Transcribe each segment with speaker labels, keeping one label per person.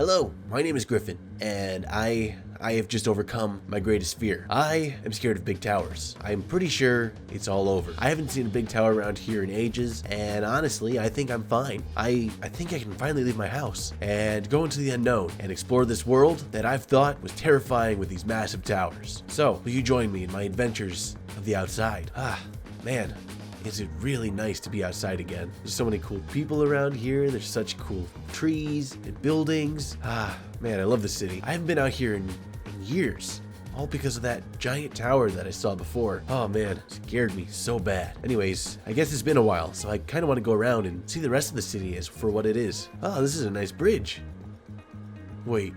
Speaker 1: Hello, my name is Griffin, and I have just overcome my greatest fear. I am scared of big towers. I'm pretty sure it's all over. I haven't seen a big tower around here in ages, and honestly, I think I'm fine. I think I can finally leave my house and go into the unknown and explore this world that I've thought was terrifying with these massive towers. So, will you join me in my adventures of the outside? Man. Is it really nice to be outside again. There's so many cool people around here. There's such cool trees and buildings. Man, I love the city. I haven't been out here in years. All because of that giant tower that I saw before. Oh man, it scared me so bad. Anyways, I guess it's been a while, so I kind of want to go around and see the rest of the city as for what it is. Oh, this is a nice bridge. Wait,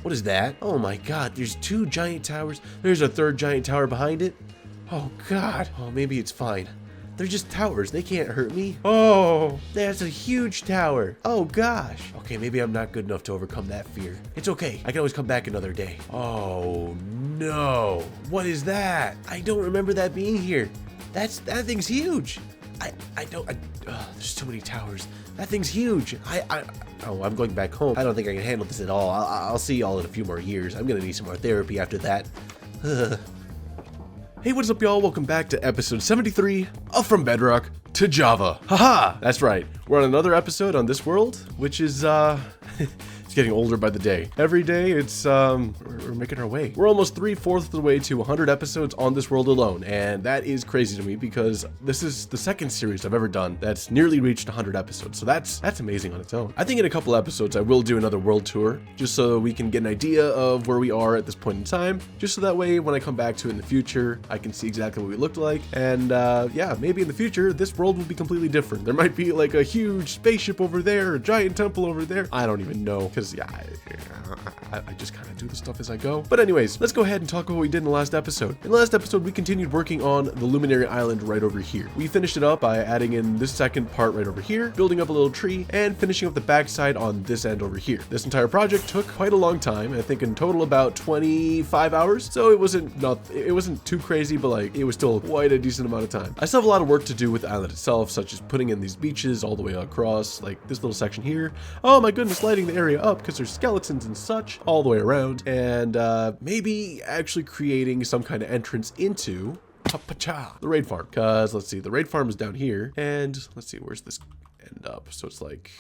Speaker 1: what is that? Oh my god, there's two giant towers. There's a third giant tower behind it. Oh god. Oh, maybe it's fine. They're just towers. They can't hurt me. Oh, that's a huge tower. Oh, gosh. Okay, maybe I'm not good enough to overcome that fear. It's okay. I can always come back another day. Oh, no. What is that? I don't remember that being here. That thing's huge. There's so many towers. That thing's huge. I'm going back home. I don't think I can handle this at all. I'll see y'all in a few more years. I'm going to need some more therapy after that. Hey, what's up, y'all? Welcome back to episode 73 of From Bedrock to Java. Haha! That's right. We're on another episode on this world, which is, it's getting older by the day. Every day, it's, we're making our way. We're almost 3/4 of the way to 100 episodes on this world alone, and that is crazy to me because this is the second series I've ever done that's nearly reached 100 episodes, so that's amazing on its own. I think in a couple episodes, I will do another world tour, just so we can get an idea of where we are at this point in time, just so that way, when I come back to it in the future, I can see exactly what we looked like, and, yeah, maybe in the future, this world will be completely different. There might be, like, a huge spaceship over there, a giant temple over there. I don't even know, because yeah, I just kind of do the stuff as I go. But anyways, let's go ahead and talk about what we did in the last episode. In the last episode, we continued working on the Luminary Island right over here. We finished it up by adding in this second part right over here, building up a little tree, and finishing up the backside on this end over here. This entire project took quite a long time, I think in total about 25 hours. So it wasn't too crazy, but like it was still quite a decent amount of time. I still have a lot of work to do with the island itself, such as putting in these beaches all the way across, like this little section here. Oh my goodness, lighting the area up because there's skeletons and such all the way around, and maybe actually creating some kind of entrance into the raid farm, because let's see, the raid farm is down here, and let's see, where's this end up? So it's like,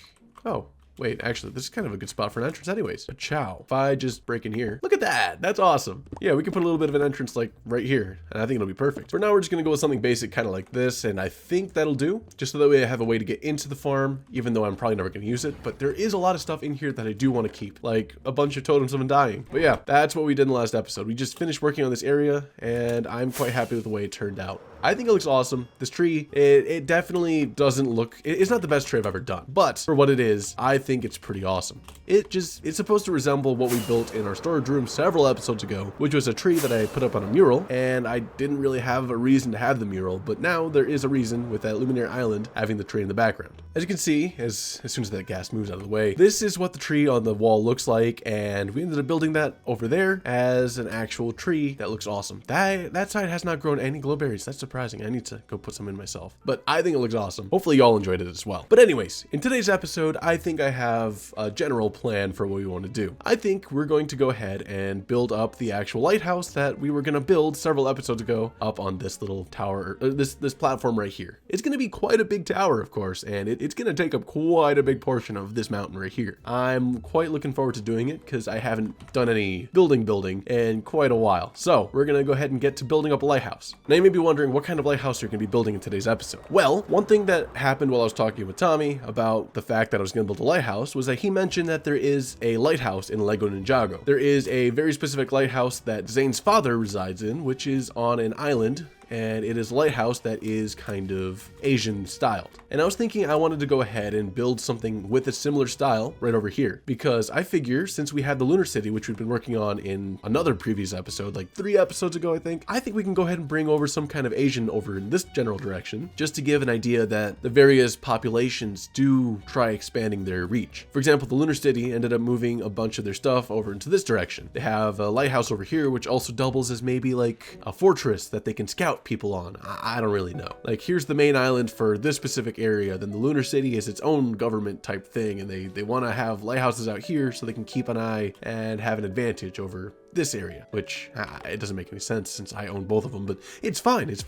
Speaker 1: oh wait, actually, this is kind of a good spot for an entrance anyways. A chow. If I just break in here, look at that. That's awesome. Yeah, we can put a little bit of an entrance like right here, and I think it'll be perfect. For now, we're just gonna go with something basic, kind of like this, and I think that'll do, just so that way I have a way to get into the farm, even though I'm probably never gonna use it. But there is a lot of stuff in here that I do want to keep, like a bunch of totems of undying. But yeah, that's what we did in the last episode. We just finished working on this area, and I'm quite happy with the way it turned out. I think it looks awesome. This tree, it definitely doesn't look, it's not the best tree I've ever done, but for what it is, I think it's pretty awesome. It's supposed to resemble what we built in our storage room several episodes ago, which was a tree that I put up on a mural, and I didn't really have a reason to have the mural, but now there is a reason with that Luminary Island having the tree in the background. As you can see, as soon as that gas moves out of the way, this is what the tree on the wall looks like, and we ended up building that over there as an actual tree that looks awesome. That side has not grown any glowberries. That's surprising. I need to go put some in myself, but I think it looks awesome. Hopefully y'all enjoyed it as well. But anyways, in today's episode, I think I have a general plan for what we want to do. I think we're going to go ahead and build up the actual lighthouse that we were going to build several episodes ago up on this little tower, this platform right here. It's going to be quite a big tower, of course, and it's going to take up quite a big portion of this mountain right here. I'm quite looking forward to doing it because I haven't done any building in quite a while. So we're going to go ahead and get to building up a lighthouse. Now you may be wondering what kind of lighthouse you're going to be building in today's episode. Well, one thing that happened while I was talking with Tommy about the fact that I was going to build a lighthouse was that he mentioned that there is a lighthouse in Lego Ninjago. There is a very specific lighthouse that Zane's father resides in, which is on an island, and it is a lighthouse that is kind of Asian styled. And I was thinking I wanted to go ahead and build something with a similar style right over here, because I figure since we had the Lunar City, which we've been working on in another previous episode, like 3 episodes ago, I think we can go ahead and bring over some kind of Asian over in this general direction, just to give an idea that the various populations do try expanding their reach. For example, the Lunar City ended up moving a bunch of their stuff over into this direction. They have a lighthouse over here, which also doubles as maybe like a fortress that they can scout fuck people on. I don't really know. Like, here's the main island for this specific area, then the Lunar City is its own government type thing, and they want to have lighthouses out here so they can keep an eye and have an advantage over this area, which it doesn't make any sense since I own both of them, but it's fine. It's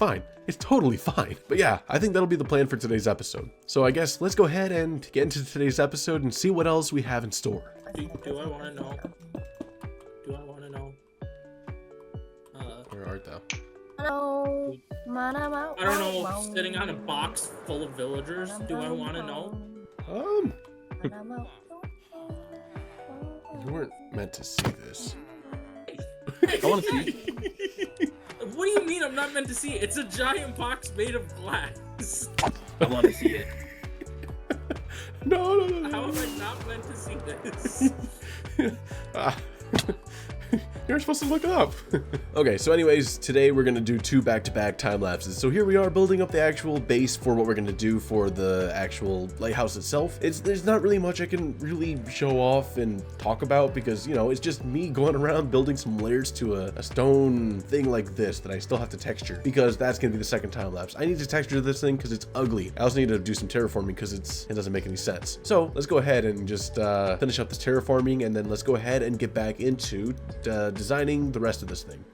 Speaker 1: totally fine. But yeah, I think that'll be the plan for today's episode. So I guess let's go ahead and get into today's episode and see what else we have in store.
Speaker 2: Do I want to know? Do I want to know?
Speaker 1: Where art thou?
Speaker 2: I don't know, sitting on a box full of villagers, do I want to know?
Speaker 1: You weren't meant to see this.
Speaker 3: I want to see.
Speaker 2: What do you mean I'm not meant to see it? It's a giant box made of glass.
Speaker 3: I want to see it.
Speaker 1: No.
Speaker 2: How am I not meant to see this?
Speaker 1: You're supposed to look it up. Okay, so anyways, today we're gonna do 2 back-to-back time lapses. So here we are building up the actual base for what we're gonna do for the actual lighthouse itself. There's not really much I can really show off and talk about because, you know, it's just me going around building some layers to a stone thing like this that I still have to texture because that's gonna be the second time lapse. I need to texture this thing because it's ugly. I also need to do some terraforming because it doesn't make any sense. So let's go ahead and just finish up this terraforming, and then let's go ahead and get back into designing the rest of this thing.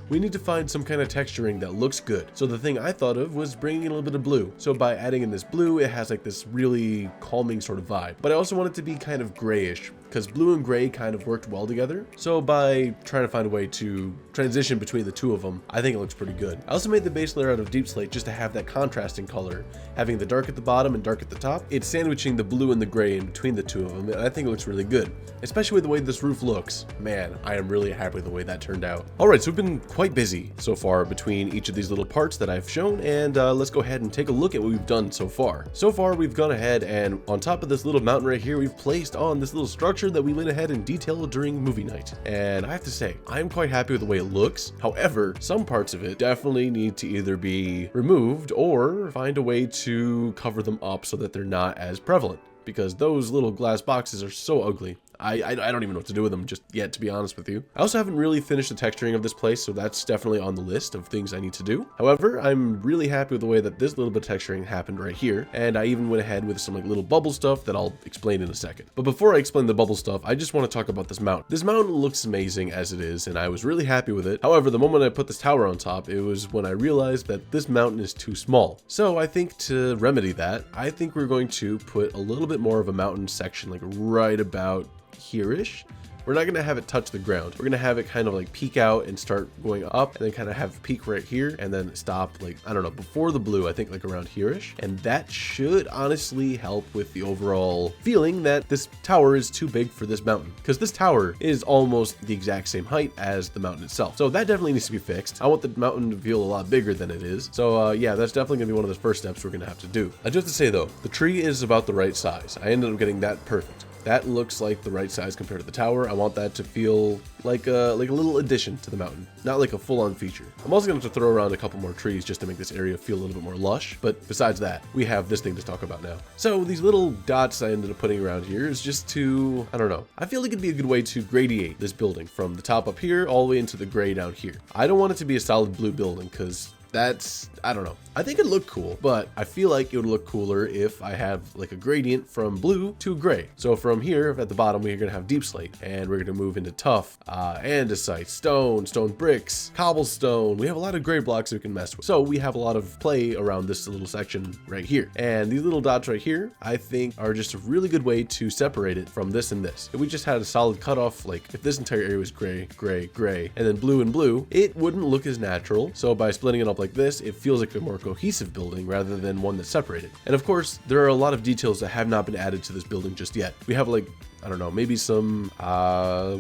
Speaker 1: We need to find some kind of texturing that looks good. So the thing I thought of was bringing in a little bit of blue. So by adding in this blue, it has like this really calming sort of vibe. But I also want it to be kind of grayish because blue and gray kind of worked well together. So by trying to find a way to transition between the two of them, I think it looks pretty good. I also made the base layer out of deep slate just to have that contrasting color, having the dark at the bottom and dark at the top. It's sandwiching the blue and the gray in between the two of them, and I think it looks really good, especially with the way this roof looks. Man, I am really happy with the way that turned out. All right, so we've been quite busy so far between each of these little parts that I've shown, and let's go ahead and take a look at what we've done so far. So far, we've gone ahead and on top of this little mountain right here, we've placed on this little structure that we went ahead and detailed during movie night. And I have to say, I'm quite happy with the way it looks. However, some parts of it definitely need to either be removed or find a way to cover them up so that they're not as prevalent, because those little glass boxes are so ugly. I don't even know what to do with them just yet, to be honest with you. I also haven't really finished the texturing of this place, so that's definitely on the list of things I need to do. However, I'm really happy with the way that this little bit of texturing happened right here, and I even went ahead with some like little bubble stuff that I'll explain in a second. But before I explain the bubble stuff, I just want to talk about this mountain. This mountain looks amazing as it is, and I was really happy with it. However, the moment I put this tower on top, it was when I realized that this mountain is too small. So I think to remedy that, I think we're going to put a little bit more of a mountain section like right about here-ish. We're not going to have it touch the ground. We're going to have it kind of like peek out and start going up, and then kind of have a peak right here and then stop like, I don't know, before the blue, I think like around here-ish. And that should honestly help with the overall feeling that this tower is too big for this mountain, because this tower is almost the exact same height as the mountain itself. So that definitely needs to be fixed. I want the mountain to feel a lot bigger than it is. So yeah, that's definitely going to be one of the first steps we're going to have to do. I do have to say though, the tree is about the right size. I ended up getting that perfect. That looks like the right size compared to the tower. I want that to feel like a little addition to the mountain, not like a full-on feature. I'm also going to have to throw around a couple more trees just to make this area feel a little bit more lush. But besides that, we have this thing to talk about now. So these little dots I ended up putting around here is just to, I don't know. I feel like it'd be a good way to gradiate this building from the top up here all the way into the gray down here. I don't want it to be a solid blue building because that's, I don't know. I think it'd look cool, but I feel like it would look cooler if I have like a gradient from blue to gray. So from here at the bottom, we're going to have deep slate, and we're going to move into tough, andesite, stone bricks, cobblestone. We have a lot of gray blocks we can mess with. So we have a lot of play around this little section right here. And these little dots right here, I think are just a really good way to separate it from this and this. If we just had a solid cutoff, like if this entire area was gray, and then blue and blue, it wouldn't look as natural. So by splitting it up like this, it feels like a more cohesive building rather than one that's separated. And of course, there are a lot of details that have not been added to this building just yet. We have like, I don't know, maybe some,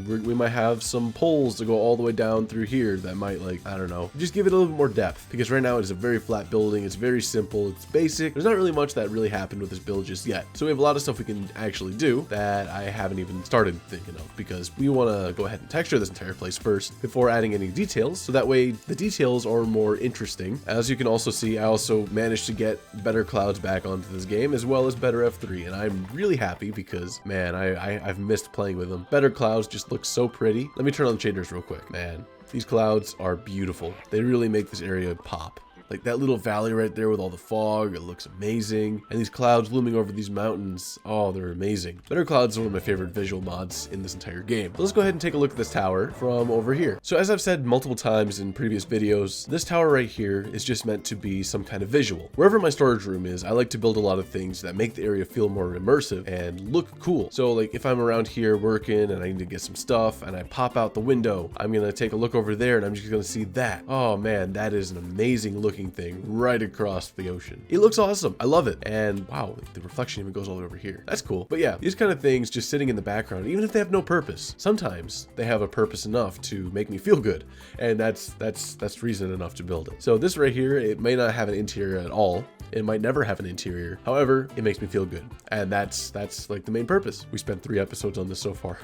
Speaker 1: we might have some poles to go all the way down through here that might, like, I don't know, just give it a little bit more depth, because right now it is a very flat building. It's very simple. It's basic. There's not really much that really happened with this build just yet. So we have a lot of stuff we can actually do that I haven't even started thinking of, because we want to go ahead and texture this entire place first before adding any details. So that way the details are more interesting. As you can also see, I also managed to get better clouds back onto this game, as well as better F3. And I'm really happy because, man, I've missed playing with them. Better clouds just look so pretty. Let me turn on the shaders real quick. Man, these clouds are beautiful. They really make this area pop. Like that little valley right there with all the fog, it looks amazing. And these clouds looming over these mountains, oh, they're amazing. Better Clouds is one of my favorite visual mods in this entire game. So let's go ahead and take a look at this tower from over here. So as I've said multiple times in previous videos, this tower right here is just meant to be some kind of visual. Wherever my storage room is, I like to build a lot of things that make the area feel more immersive and look cool. So like if I'm around here working and I need to get some stuff and I pop out the window, I'm gonna take a look over there and I'm just gonna see that. Oh man, that is an amazing looking thing right across the ocean. It looks awesome. I love it. And wow, the reflection even goes all the way over here. That's cool. But yeah, these kind of things just sitting in the background, even if they have no purpose, sometimes they have a purpose enough to make me feel good. And that's reason enough to build it. So this right here, it may not have an interior at all. It might never have an interior. However, it makes me feel good. And that's like the main purpose. We spent 3 episodes on this so far.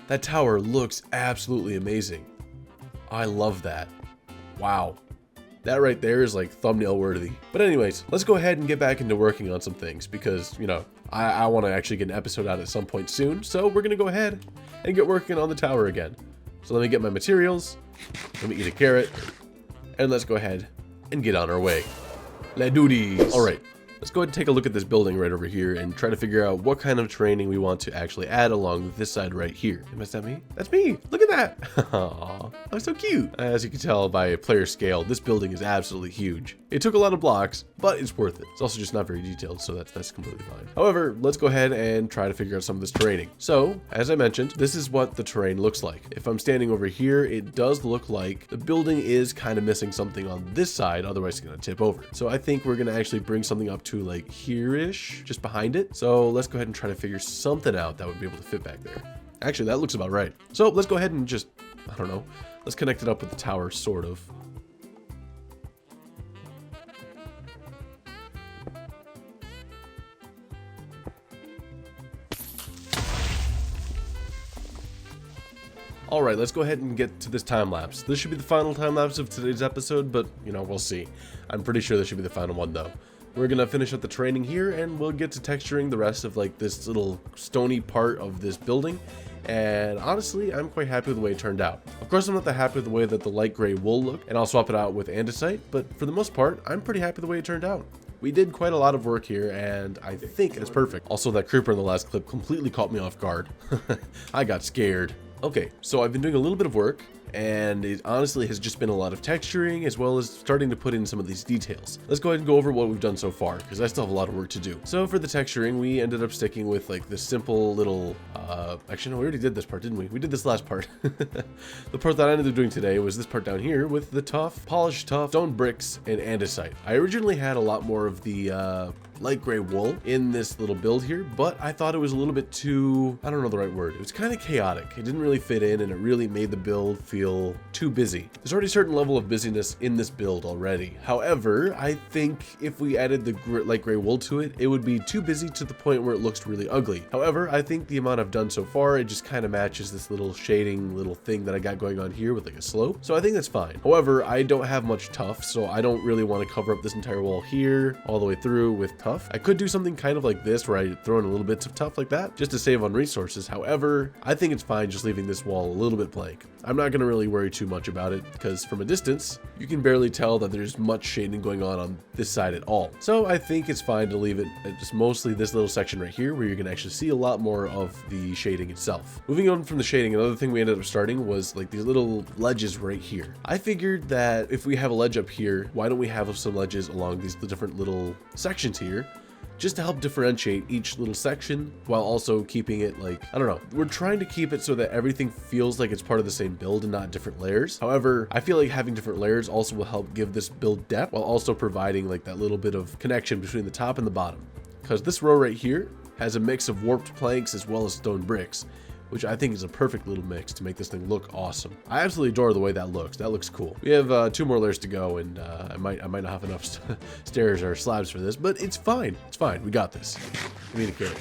Speaker 1: That tower looks absolutely amazing. I love that. Wow. That right there is like thumbnail worthy. But anyways, let's go ahead and get back into working on some things because, you know, I want to actually get an episode out at some point soon. So we're going to go ahead and get working on the tower again. So let me get my materials. Let me eat a carrot. And let's go ahead and get on our way. Let's do these. All right. Let's go ahead and take a look at this building right over here and try to figure out what kind of training we want to actually add along this side right here. Is that me? That's me. Look at that. Aww, that's so cute. As you can tell by player scale, this building is absolutely huge. It took a lot of blocks, but it's worth it. It's also just not very detailed, so that's completely fine. However, let's go ahead and try to figure out some of this terrain. So, as I mentioned, this is what the terrain looks like. If I'm standing over here, it does look like the building is kind of missing something on this side, otherwise it's gonna tip over. So I think we're gonna actually bring something up to like here-ish, just behind it. So let's go ahead and try to figure something out that would be able to fit back there. Actually, that looks about right. So let's go ahead and just, I don't know, let's connect it up with the tower, sort of. All right, let's go ahead and get to this time lapse. This should be the final time lapse of today's episode, but you know, we'll see. I'm pretty sure this should be the final one though. We're gonna finish up the training here and we'll get to texturing the rest of like this little stony part of this building. And honestly, I'm quite happy with the way it turned out. Of course, I'm not that happy with the way that the light gray wool looked, and I'll swap it out with andesite, but for the most part, I'm pretty happy with the way it turned out. We did quite a lot of work here, and I think it's perfect. Also, that creeper in the last clip completely caught me off guard. I got scared. Okay, so I've been doing a little bit of work, and it honestly has just been a lot of texturing as well as starting to put in some of these details. Let's go ahead and go over what we've done so far, because I still have a lot of work to do. So for the texturing, we ended up sticking with like this simple little, actually no, we already did this part, didn't we? We did this last part. The part that I ended up doing today was this part down here with the polished tough stone bricks and andesite. I originally had a lot more of the light gray wool in this little build here, but I thought it was a little bit too, I don't know the right word. It was kind of chaotic. It didn't really fit in and it really made the build feel too busy. There's already a certain level of busyness in this build already. However, I think if we added the light gray wool to it, it would be too busy to the point where it looks really ugly. However, I think the amount I've done so far, it just kind of matches this little shading little thing that I got going on here with like a slope. So I think that's fine. However, I don't have much tuff, so I don't really want to cover up this entire wall here all the way through with tuff. I could do something kind of like this where I throw in a little bits of tuff like that just to save on resources. However, I think it's fine just leaving this wall a little bit blank. I'm not going to really worry too much about it because from a distance, you can barely tell that there's much shading going on this side at all. So I think it's fine to leave it at just mostly this little section right here where you can actually see a lot more of the shading itself. Moving on from the shading, another thing we ended up starting was like these little ledges right here. I figured that if we have a ledge up here, why don't we have some ledges along these different little sections here, just to help differentiate each little section while also keeping it like, I don't know, we're trying to keep it so that everything feels like it's part of the same build and not different layers. However, I feel like having different layers also will help give this build depth while also providing like that little bit of connection between the top and the bottom. Because this row right here has a mix of warped planks as well as stone bricks, which I think is a perfect little mix to make this thing look awesome. I absolutely adore the way that looks. That looks cool. We have 2 more layers to go, and I might not have enough stairs or slabs for this, but it's fine. It's fine. We got this. I mean, okay.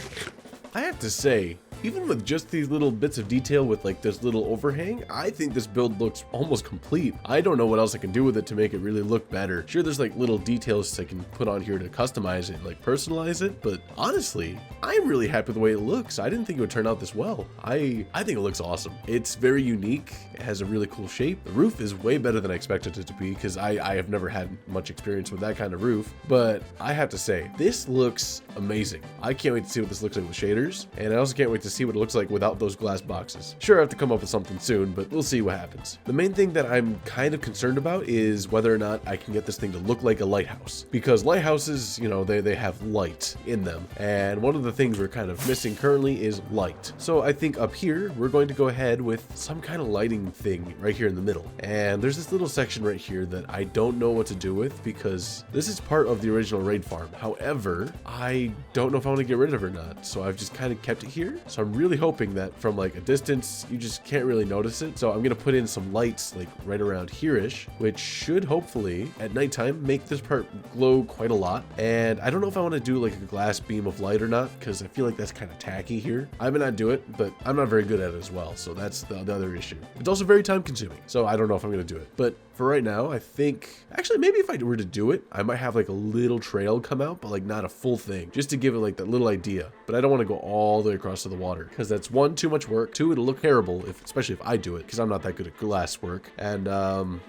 Speaker 1: I have to say, even with just these little bits of detail with like this little overhang, I think this build looks almost complete. I don't know what else I can do with it to make it really look better. Sure, there's like little details I can put on here to customize it, like personalize it, but honestly, I'm really happy with the way it looks. I didn't think it would turn out this well. I think it looks awesome. It's very unique. It has a really cool shape. The roof is way better than I expected it to be because I have never had much experience with that kind of roof, but I have to say, this looks amazing. I can't wait to see what this looks like with shaders, and I also can't wait to see what it looks like without those glass boxes. Sure, I have to come up with something soon, but we'll see what happens. The main thing that I'm kind of concerned about is whether or not I can get this thing to look like a lighthouse, because lighthouses, you know, they have light in them, and one of the things we're kind of missing currently is light. So I think up here, we're going to go ahead with some kind of lighting thing right here in the middle. And there's this little section right here that I don't know what to do with because this is part of the original raid farm. However, I don't know if I want to get rid of it or not. So I've just kind of kept it here. So I'm really hoping that from like a distance, you just can't really notice it. So I'm going to put in some lights like right around here-ish, which should hopefully at nighttime make this part glow quite a lot. And I don't know if I want to do like a glass beam of light or not, because I feel like that's kind of tacky here. I may not do it, but I'm not very good at it as well. So that's the other issue. It's also very time consuming. So I don't know if I'm going to do it, but for right now, I think actually maybe if I were to do it, I might have like a little trail come out, but like not a full thing, just to give it like that little idea. But I don't want to go all the way across to the water because that's one, too much work. Two, it'll look terrible especially if I do it because I'm not that good at glass work. And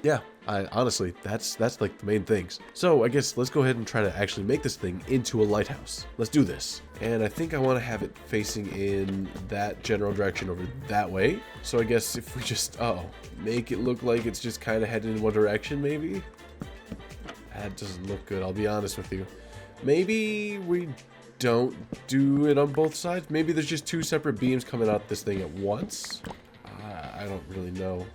Speaker 1: yeah, honestly, that's like the main things. So I guess let's go ahead and try to actually make this thing into a lighthouse. Let's do this. And I think I want to have it facing in that general direction over that way. So I guess if we just, make it look like it's just kind of headed in one direction, maybe. That doesn't look good, I'll be honest with you. Maybe we don't do it on both sides. Maybe there's just two separate beams coming out this thing at once. I don't really know.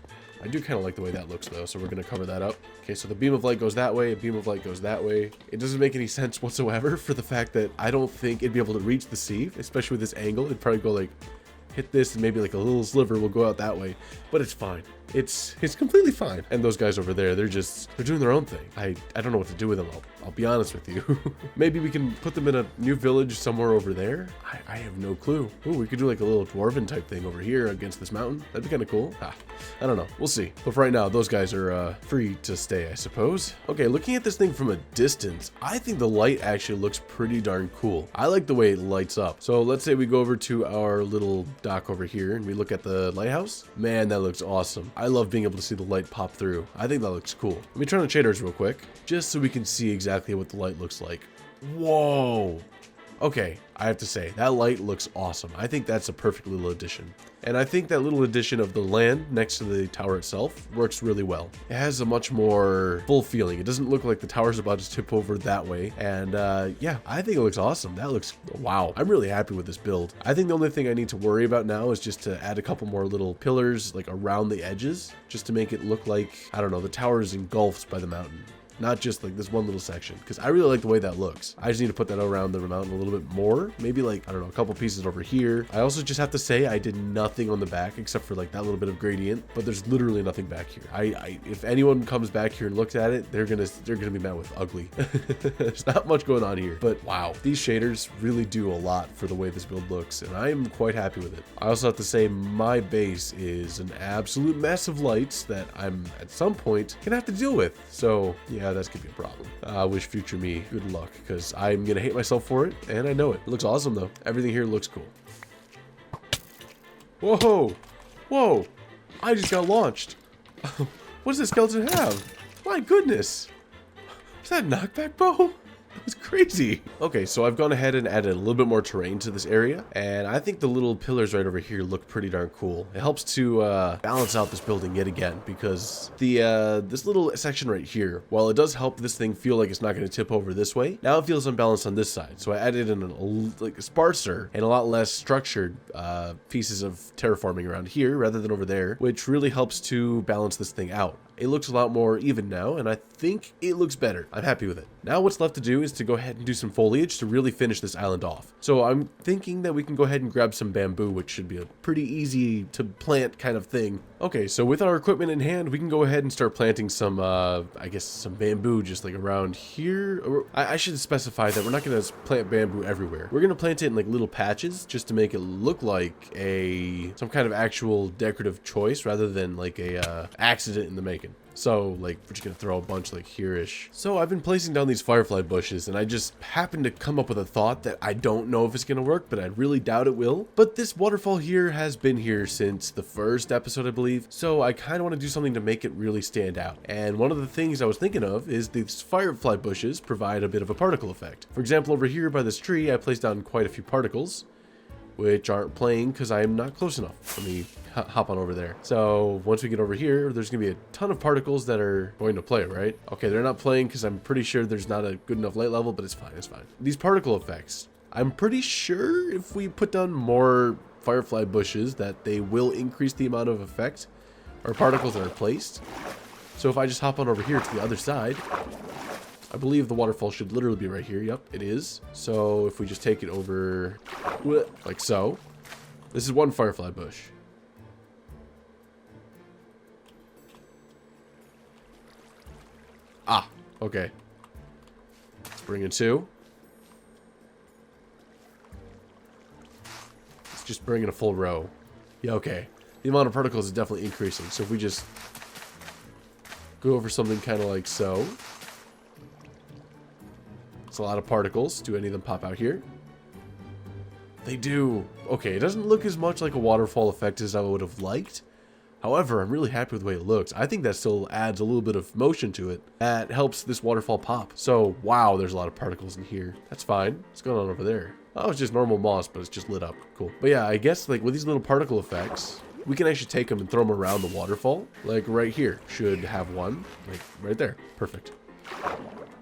Speaker 1: I do kind of like the way that looks though, so we're going to cover that up. Okay, so the beam of light goes that way, a beam of light goes that way. It doesn't make any sense whatsoever for the fact that I don't think it'd be able to reach the sea, especially with this angle. It'd probably go like, hit this and maybe like a little sliver will go out that way, but it's fine. It's completely fine. And those guys over there, they're doing their own thing. I don't know what to do with them. I'll be honest with you. Maybe we can put them in a new village somewhere over there. I have no clue. Ooh, we could do like a little dwarven type thing over here against this mountain. That'd be kind of cool. I don't know. We'll see. But for right now, those guys are free to stay, I suppose. Okay, looking at this thing from a distance, I think the light actually looks pretty darn cool. I like the way it lights up. So let's say we go over to our little dock over here and we look at the lighthouse. Man, that looks awesome. I love being able to see the light pop through. I think that looks cool. Let me turn on shaders real quick, just so we can see exactly what the light looks like. Whoa. Okay, I have to say, that light looks awesome. I think that's a perfect little addition. And I think that little addition of the land next to the tower itself works really well. It has a much more full feeling. It doesn't look like the tower's about to tip over that way. And yeah, I think it looks awesome. That looks, wow. I'm really happy with this build. I think the only thing I need to worry about now is just to add a couple more little pillars like around the edges, just to make it look like, I don't know, the tower is engulfed by the mountain. Not just like this one little section, because I really like the way that looks. I just need to put that around the mountain a little bit more. Maybe like, I don't know, a couple pieces over here. I also just have to say I did nothing on the back except for like that little bit of gradient, but there's literally nothing back here. If anyone comes back here and looks at it, they're gonna be met with ugly. There's not much going on here, but wow, these shaders really do a lot for the way this build looks, and I am quite happy with it. I also have to say my base is an absolute mess of lights that I'm at some point gonna have to deal with. So yeah, that's gonna be a problem. I wish future me good luck, because I'm gonna hate myself for it, and I know it. It looks awesome though. Everything here looks cool. Whoa! Whoa! I just got launched. What does this skeleton have? My goodness! Is that a knockback bow? It's crazy. Okay, so I've gone ahead and added a little bit more terrain to this area, and I think the little pillars right over here look pretty darn cool. It helps to balance out this building yet again, because the this little section right here, while it does help this thing feel like it's not going to tip over this way, now it feels unbalanced on this side. So I added in a sparser and a lot less structured pieces of terraforming around here rather than over there, which really helps to balance this thing out. It looks a lot more even now, and I think it looks better. I'm happy with it. Now what's left to do is to go ahead and do some foliage to really finish this island off. So I'm thinking that we can go ahead and grab some bamboo, which should be a pretty easy to plant kind of thing. Okay, so with our equipment in hand, we can go ahead and start planting some, I guess some bamboo just like around here. Or, I should specify that we're not going to plant bamboo everywhere. We're going to plant it in like little patches just to make it look like some kind of actual decorative choice rather than like a accident in the making. So, like, we're just gonna throw a bunch, like, here-ish. So, I've been placing down these firefly bushes, and I just happened to come up with a thought that I don't know if it's gonna work, but I really doubt it will. But this waterfall here has been here since the first episode, I believe, so I kind of want to do something to make it really stand out. And one of the things I was thinking of is these firefly bushes provide a bit of a particle effect. For example, over here by this tree, I placed down quite a few particles, which aren't playing because I am not close enough. Let me hop on over there. So once we get over here, there's gonna be a ton of particles that are going to play, right? Okay, they're not playing because I'm pretty sure there's not a good enough light level, but it's fine, it's fine. These particle effects, I'm pretty sure if we put down more firefly bushes that they will increase the amount of effect or particles that are placed. So if I just hop on over here to the other side, I believe the waterfall should literally be right here. Yep, it is. So if we just take it over like so, this is one firefly bush. Ah, okay. Let's bring in two. Let's just bring in a full row. Yeah, okay. The amount of particles is definitely increasing. So if we just go over something kind of like so. It's a lot of particles. Do any of them pop out here? They do. Okay, it doesn't look as much like a waterfall effect as I would have liked. However, I'm really happy with the way it looks. I think that still adds a little bit of motion to it. That helps this waterfall pop. So, wow, there's a lot of particles in here. That's fine. What's going on over there? Oh, it's just normal moss, but it's just lit up. Cool. But yeah, I guess like with these little particle effects, we can actually take them and throw them around the waterfall. Like right here. Should have one. Like right there. Perfect.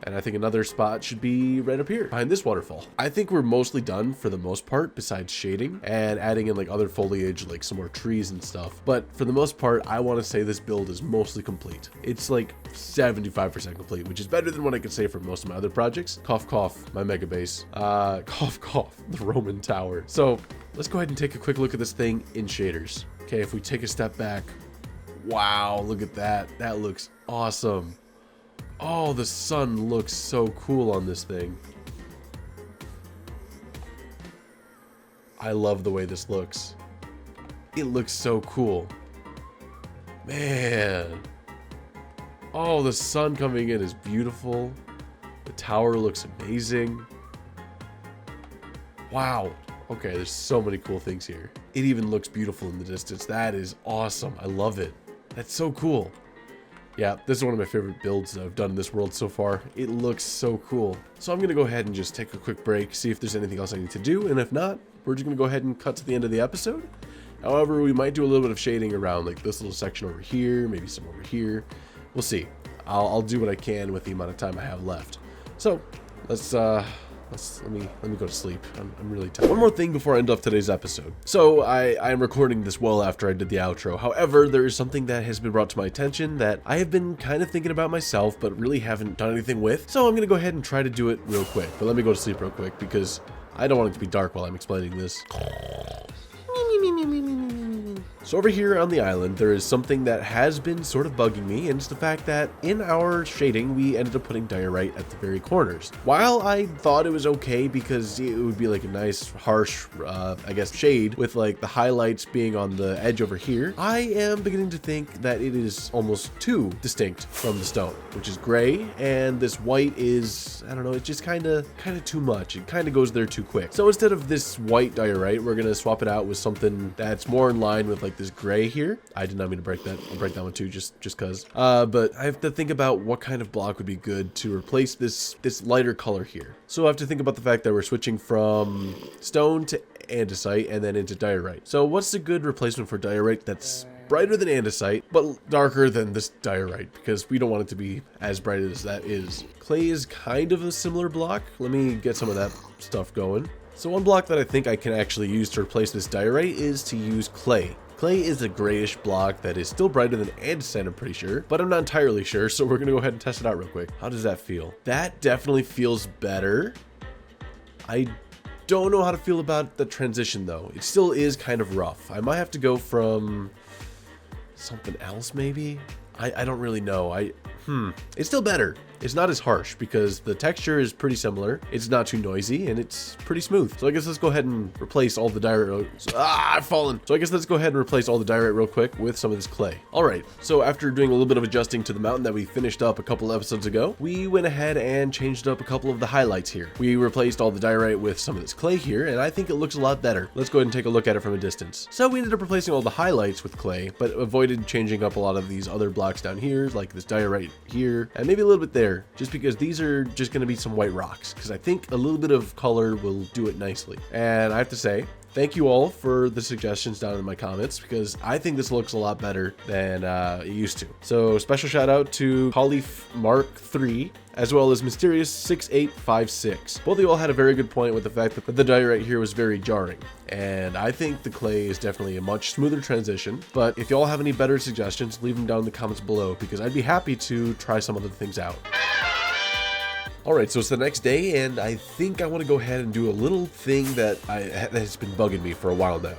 Speaker 1: And I think another spot should be right up here behind this waterfall. I think we're mostly done for the most part besides shading and adding in like other foliage, like some more trees and stuff. But for the most part, I want to say this build is mostly complete. It's like 75% complete, which is better than what I could say for most of my other projects. Cough, cough, my mega base. Cough, cough, the Roman tower. So let's go ahead and take a quick look at this thing in shaders. Okay, if we take a step back, wow, look at that. That looks awesome. Oh, the sun looks so cool on this thing. I love the way this looks. It looks so cool. Man. Oh, the sun coming in is beautiful. The tower looks amazing. Wow. Okay, there's so many cool things here. It even looks beautiful in the distance. That is awesome. I love it. That's so cool. Yeah, this is one of my favorite builds that I've done in this world so far. It looks so cool. So I'm going to go ahead and just take a quick break, see if there's anything else I need to do, and if not, we're just going to go ahead and cut to the end of the episode. However, we might do a little bit of shading around like this little section over here, maybe some over here. We'll see. I'll do what I can with the amount of time I have left. So, let me go to sleep. I'm really tired. One more thing before I end off today's episode. So I am recording this well after I did the outro. However, there is something that has been brought to my attention that I have been kind of thinking about myself, but really haven't done anything with. So I'm gonna go ahead and try to do it real quick. But let me go to sleep real quick because I don't want it to be dark while I'm explaining this. So over here on the island, there is something that has been sort of bugging me, and it's the fact that in our shading, we ended up putting diorite at the very corners. While I thought it was okay because it would be like a nice, harsh, I guess, shade with like the highlights being on the edge over here, I am beginning to think that it is almost too distinct from the stone, which is gray, and this white is, I don't know, it's just kind of too much. It kind of goes there too quick. So instead of this white diorite, we're going to swap it out with something that's more in line with like this gray here. I did not mean to break that. I'll break that one too, just cause. But I have to think about what kind of block would be good to replace this lighter color here. So I have to think about the fact that we're switching from stone to andesite and then into diorite. So what's a good replacement for diorite that's brighter than andesite, but darker than this diorite, because we don't want it to be as bright as that is. Clay is kind of a similar block. Let me get some of that stuff going. So one block that I think I can actually use to replace this diorite is to use clay. Clay is a grayish block that is still brighter than andesite, I'm pretty sure, but I'm not entirely sure, so we're gonna go ahead and test it out real quick. How does that feel? That definitely feels better. I don't know how to feel about the transition though. It still is kind of rough. I might have to go from something else maybe? I don't really know. It's still better. It's not as harsh because the texture is pretty similar. It's not too noisy and it's pretty smooth. So I guess let's go ahead and replace all the diorite. I've fallen. So I guess let's go ahead and replace all the diorite real quick with some of this clay. All right. So after doing a little bit of adjusting to the mountain that we finished up a couple episodes ago, we went ahead and changed up a couple of the highlights here. We replaced all the diorite with some of this clay here, and I think it looks a lot better. Let's go ahead and take a look at it from a distance. So we ended up replacing all the highlights with clay, but avoided changing up a lot of these other blocks down here, like this diorite here, and maybe a little bit there, just because these are just going to be some white rocks, because I think a little bit of color will do it nicely. And I have to say, thank you all for the suggestions down in my comments, because I think this looks a lot better than it used to. So special shout out to Hollyf Mark 3, as well as Mysterious6856. Both of you all had a very good point with the fact that the diorite here was very jarring. And I think the clay is definitely a much smoother transition. But if you all have any better suggestions, leave them down in the comments below, because I'd be happy to try some other things out. Alright, so it's the next day, and I think I want to go ahead and do a little thing that has been bugging me for a while now.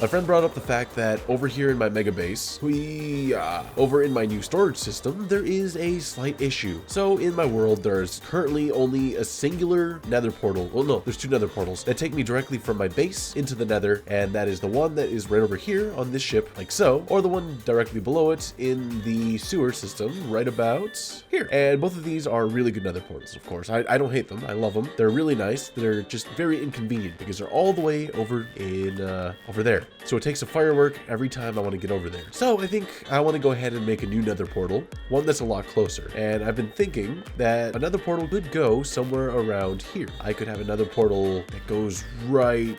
Speaker 1: My friend brought up the fact that over here in my mega base, over in my new storage system, there is a slight issue. So in my world, there's currently only a singular nether portal. Well, no, there's two nether portals that take me directly from my base into the nether, and that is the one that is right over here on this ship, like so, or the one directly below it in the sewer system, right about here. And both of these are really good nether portals, of course. I don't hate them. I love them. They're really nice. They're just very inconvenient because they're all the way over in, over there. So it takes a firework every time I want to get over there. So I think I want to go ahead and make a new nether portal, one that's a lot closer. And I've been thinking that another portal could go somewhere around here. I could have another portal that goes right,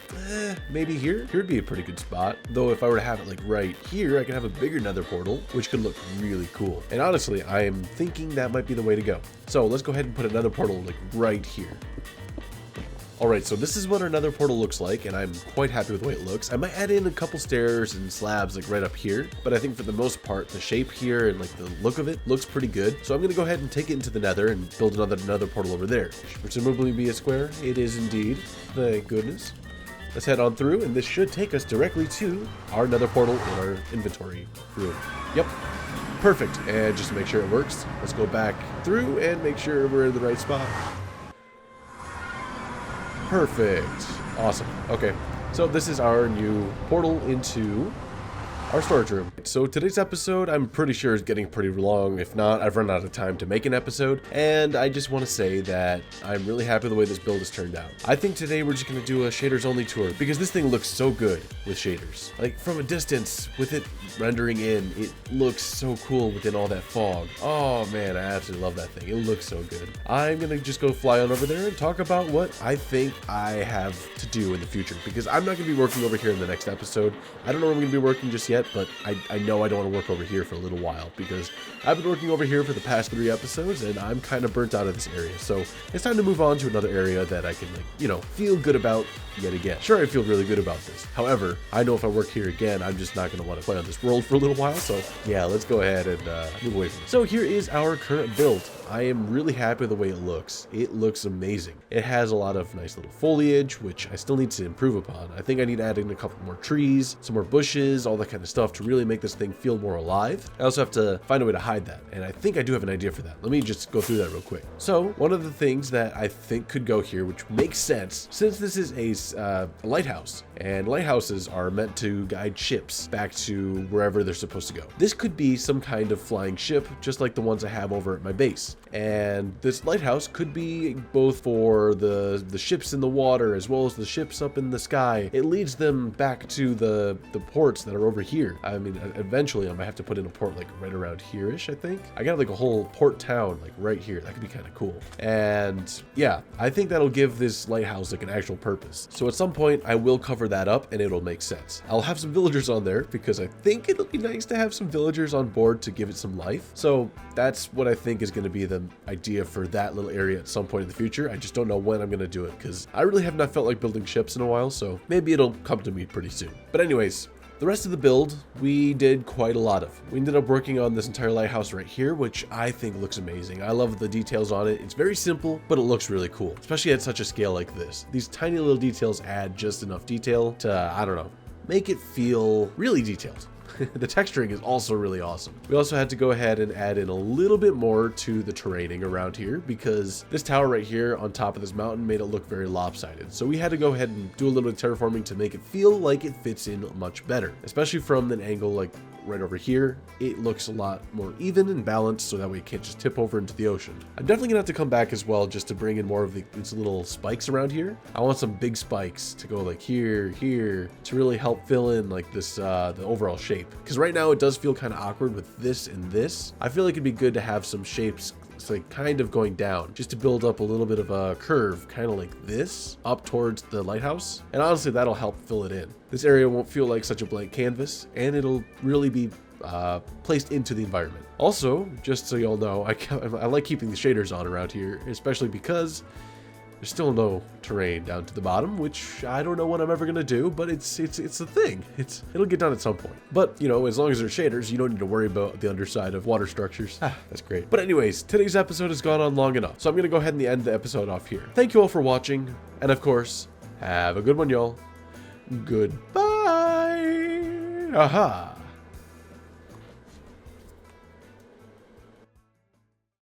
Speaker 1: maybe here. Here would be a pretty good spot. Though if I were to have it like right here, I could have a bigger nether portal, which could look really cool. And honestly, I am thinking that might be the way to go. So let's go ahead and put another portal like right here. Alright, so this is what our nether portal looks like, and I'm quite happy with the way it looks. I might add in a couple stairs and slabs like right up here, but I think for the most part, the shape here and like the look of it looks pretty good. So I'm going to go ahead and take it into the nether and build another nether portal over there. Should presumably be a square. It is indeed. Thank goodness. Let's head on through, and this should take us directly to our nether portal in our inventory room. Yep. Perfect. And just to make sure it works, let's go back through and make sure we're in the right spot. Perfect. Awesome. Okay. So this is our new portal into our storage room. So today's episode, I'm pretty sure is getting pretty long. If not, I've run out of time to make an episode. And I just want to say that I'm really happy with the way this build has turned out. I think today we're just going to do a shaders only tour because this thing looks so good with shaders. Like from a distance with it rendering in, it looks so cool within all that fog. Oh man, I absolutely love that thing. It looks so good. I'm going to just go fly on over there and talk about what I think I have to do in the future, because I'm not going to be working over here in the next episode. I don't know where I'm going to be working just yet, but I know I don't want to work over here for a little while because I've been working over here for the past 3 episodes and I'm kind of burnt out of this area. So it's time to move on to another area that I can, like, you know, feel good about yet again. Sure, I feel really good about this. However, I know if I work here again, I'm just not going to want to play on this world for a little while. So yeah, let's go ahead and move away from it. So here is our current build. I am really happy with the way it looks. It looks amazing. It has a lot of nice little foliage, which I still need to improve upon. I think I need to add in a couple more trees, some more bushes, all that kind of stuff to really make this thing feel more alive. I also have to find a way to hide that, and I think I do have an idea for that. Let me just go through that real quick. So one of the things that I think could go here, which makes sense, since this is a lighthouse, and lighthouses are meant to guide ships back to wherever they're supposed to go. This could be some kind of flying ship, just like the ones I have over at my base. And this lighthouse could be both for the ships in the water as well as the ships up in the sky. It leads them back to the ports that are over here. I mean, eventually I might have to put in a port like right around here-ish, I think. I got like a whole port town like right here. That could be kind of cool. And yeah, I think that'll give this lighthouse like an actual purpose. So at some point I will cover that up and it'll make sense. I'll have some villagers on there because I think it'll be nice to have some villagers on board to give it some life. So that's what I think is going to be the idea for that little area at some point in the future. I just don't know when I'm going to do it because I really have not felt like building ships in a while, so maybe it'll come to me pretty soon. But anyways, the rest of the build, we did quite a lot of. We ended up working on this entire lighthouse right here, which I think looks amazing. I love the details on it. It's very simple, but it looks really cool, especially at such a scale like this. These tiny little details add just enough detail to, I don't know, make it feel really detailed. The texturing is also really awesome. We also had to go ahead and add in a little bit more to the terraining around here because this tower right here on top of this mountain made it look very lopsided. So we had to go ahead and do a little bit of terraforming to make it feel like it fits in much better, especially from an angle like right over here. It looks a lot more even and balanced so that way it can't just tip over into the ocean. I'm definitely gonna have to come back as well just to bring in more of these little spikes around here. I want some big spikes to go like here, here, to really help fill in like this, the overall shape. Because right now it does feel kind of awkward with this and this. I feel like it'd be good to have some shapes it's like kind of going down just to build up a little bit of a curve, kind of like this, up towards the lighthouse. And honestly, that'll help fill it in. This area won't feel like such a blank canvas, and it'll really be placed into the environment. Also, just so y'all know, I like keeping the shaders on around here, especially because there's still no terrain down to the bottom, which I don't know what I'm ever gonna do, but it's a thing. It'll get done at some point. But you know, as long as there's shaders, you don't need to worry about the underside of water structures. That's great. But anyways, today's episode has gone on long enough, so I'm gonna go ahead and end the episode off here. Thank you all for watching, and of course, have a good one, y'all. Goodbye. Aha.